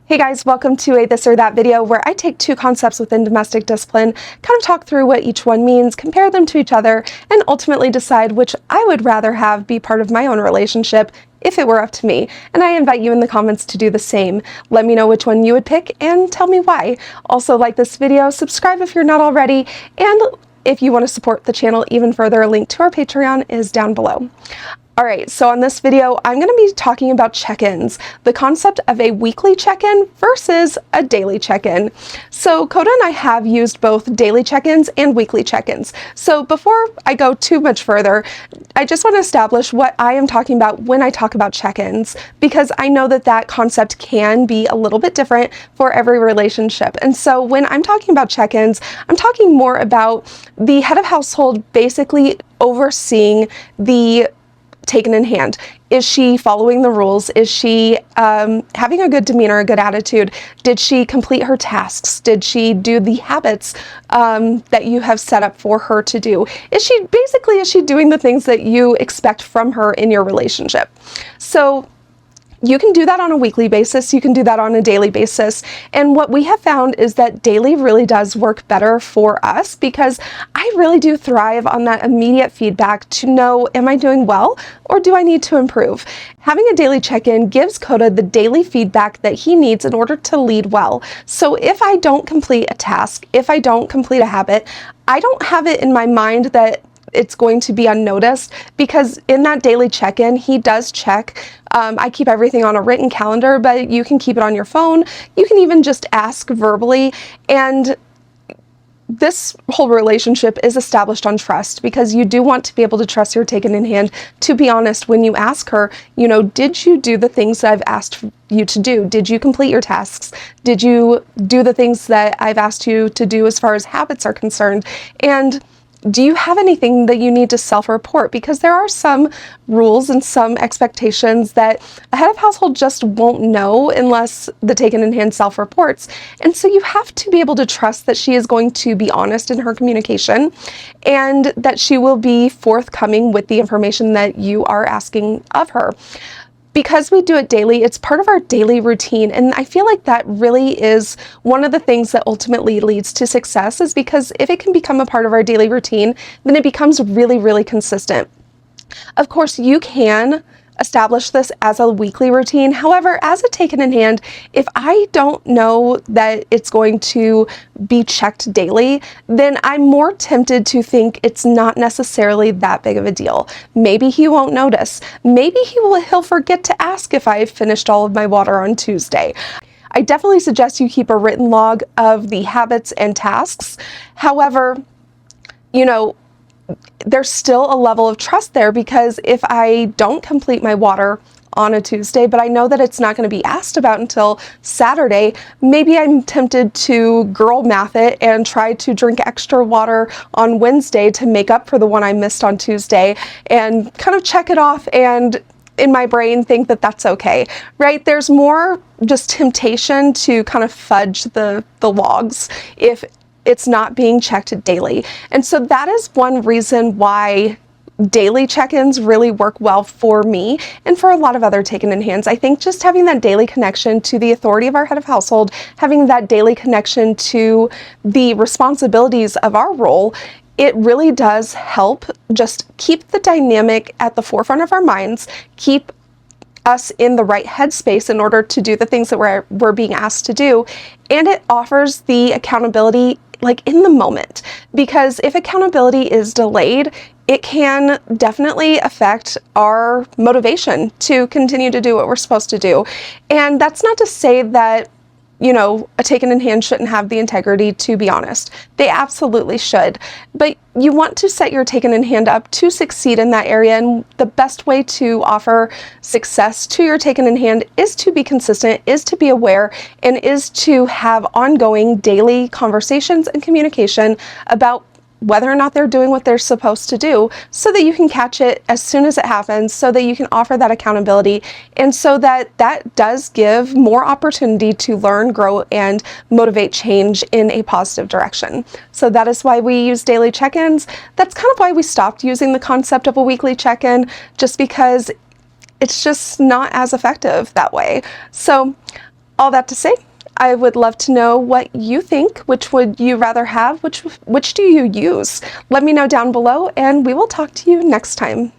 Hey guys, welcome to a this or that video where I take two concepts within domestic discipline, kind of talk through what each one means, compare them to each other, and ultimately decide which I would rather have be part of my own relationship if it were up to me. And I invite you in the comments to do the same. Let me know which one you would pick and tell me why. Also, like this video, subscribe if you're not already, and if you want to support the channel even further, a link to our Patreon is down below. Alright, so on this video, I'm going to be talking about check-ins, the concept of a weekly check-in versus a daily check-in. So Coda and I have used both daily check-ins and weekly check-ins. So before I go too much further, I just want to establish what I am talking about when I talk about check-ins, because I know that that concept can be a little bit different for every relationship. And so when I'm talking about check-ins, I'm talking more about the head of household basically overseeing the taken in hand. Is she following the rules? Is she having a good demeanor, a good attitude? Did she complete her tasks? Did she do the habits that you have set up for her to do? Is she doing the things that you expect from her in your relationship? So you can do that on a weekly basis, you can do that on a daily basis, and what we have found is that daily really does work better for us because I really do thrive on that immediate feedback to know, am I doing well or do I need to improve? Having a daily check-in gives Coda the daily feedback that he needs in order to lead well. So if I don't complete a task, if I don't complete a habit, I don't have it in my mind that it's going to be unnoticed, because in that daily check-in, he does check. I keep everything on a written calendar, but you can keep it on your phone. You can even just ask verbally. And this whole relationship is established on trust, because you do want to be able to trust your taken in hand to be honest when you ask her, did you do the things that I've asked you to do? Did you complete your tasks? Did you do the things that I've asked you to do as far as habits are concerned? And do you have anything that you need to self-report? Because there are some rules and some expectations that a head of household just won't know unless the taken in hand self-reports. And so you have to be able to trust that she is going to be honest in her communication and that she will be forthcoming with the information that you are asking of her. Because we do it daily, it's part of our daily routine, and I feel like that really is one of the things that ultimately leads to success, is because if it can become a part of our daily routine, then it becomes really, really consistent. Of course, you can establish this as a weekly routine. However, as a taken in hand, if I don't know that it's going to be checked daily, then I'm more tempted to think it's not necessarily that big of a deal. Maybe he won't notice. Maybe he'll forget to ask if I've finished all of my water on Tuesday. I definitely suggest you keep a written log of the habits and tasks. However, there's still a level of trust there, because if I don't complete my water on a Tuesday, but I know that it's not going to be asked about until Saturday, maybe I'm tempted to girl math it and try to drink extra water on Wednesday to make up for the one I missed on Tuesday and kind of check it off and in my brain think that that's okay, right? There's more just temptation to kind of fudge the logs if it's not being checked daily. And so that is one reason why daily check-ins really work well for me and for a lot of other taken in hands. I think just having that daily connection to the authority of our head of household, having that daily connection to the responsibilities of our role, it really does help just keep the dynamic at the forefront of our minds, keep us in the right headspace in order to do the things that we're being asked to do. And it offers the accountability in the moment, because if accountability is delayed, it can definitely affect our motivation to continue to do what we're supposed to do. And that's not to say that a taken in hand shouldn't have the integrity to be honest. They absolutely should. But you want to set your taken in hand up to succeed in that area, and the best way to offer success to your taken in hand is to be consistent, is to be aware, and is to have ongoing daily conversations and communication about whether or not they're doing what they're supposed to do, so that you can catch it as soon as it happens, so that you can offer that accountability, and so that does give more opportunity to learn, grow, and motivate change in a positive direction. So that is why we use daily check-ins. That's kind of why we stopped using the concept of a weekly check-in, just because it's just not as effective that way. So All that to say, I would love to know what you think. Which would you rather have? Which do you use? Let me know down below, and we will talk to you next time.